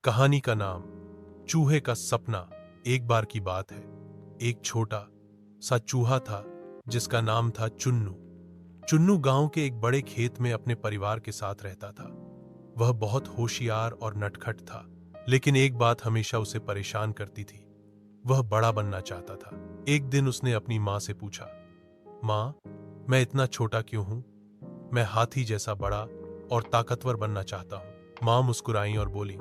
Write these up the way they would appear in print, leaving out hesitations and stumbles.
कहानी का नाम चूहे का सपना। एक बार की बात है, एक छोटा सा चूहा था जिसका नाम था चुन्नू। चुन्नू गांव के एक बड़े खेत में अपने परिवार के साथ रहता था। वह बहुत होशियार और नटखट था, लेकिन एक बात हमेशा उसे परेशान करती थी। वह बड़ा बनना चाहता था। एक दिन उसने अपनी माँ से पूछा, माँ, मैं इतना छोटा क्यों हूं? मैं हाथी जैसा बड़ा और ताकतवर बनना चाहता हूं। माँ मुस्कुराई और बोली,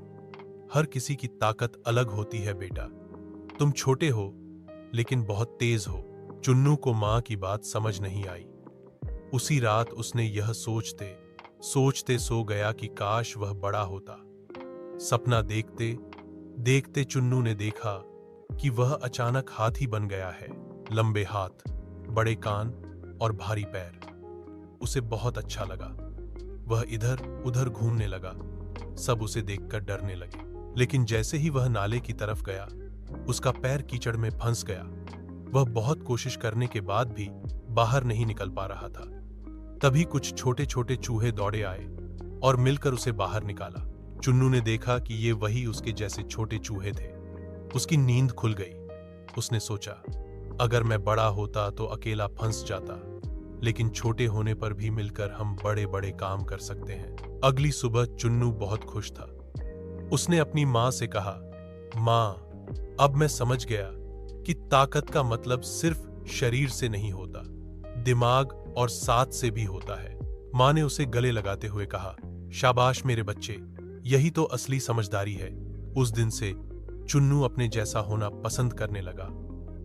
हर किसी की ताकत अलग होती है बेटा। तुम छोटे हो लेकिन बहुत तेज हो। चुन्नू को माँ की बात समझ नहीं आई। उसी रात उसने यह सोचते सोचते सो गया कि काश वह बड़ा होता। सपना देखते देखते चुन्नू ने देखा कि वह अचानक हाथी बन गया है। लंबे हाथ, बड़े कान और भारी पैर। उसे बहुत अच्छा लगा। वह इधर उधर घूमने लगा। सब उसे देखकर डरने लगे। लेकिन जैसे ही वह नाले की तरफ गया, उसका पैर कीचड़ में फंस गया। वह बहुत कोशिश करने के बाद भी बाहर नहीं निकल पा रहा था। तभी कुछ छोटे छोटे चूहे दौड़े आए और मिलकर उसे बाहर निकाला। चुन्नू ने देखा कि ये वही उसके जैसे छोटे चूहे थे। उसकी नींद खुल गई। उसने सोचा, अगर मैं बड़ा होता तो अकेला फंस जाता, लेकिन छोटे होने पर भी मिलकर हम बड़े बड़े काम कर सकते हैं। अगली सुबह चुन्नू बहुत खुश था। उसने अपनी माँ से कहा, माँ, अब मैं समझ गया कि ताकत का मतलब सिर्फ शरीर से नहीं होता, दिमाग और साथ से भी होता है। माँ ने उसे गले लगाते हुए कहा, शाबाश मेरे बच्चे, यही तो असली समझदारी है। उस दिन से चुन्नू अपने जैसा होना पसंद करने लगा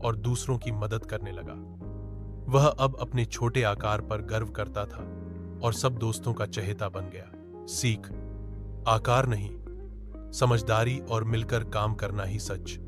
और दूसरों की मदद करने लगा। वह अब अपने छोटे आकार पर गर्व करता था और सब दोस्तों का चहेता बन गया। सीख, आकार नहीं, समझदारी और मिलकर काम करना ही सच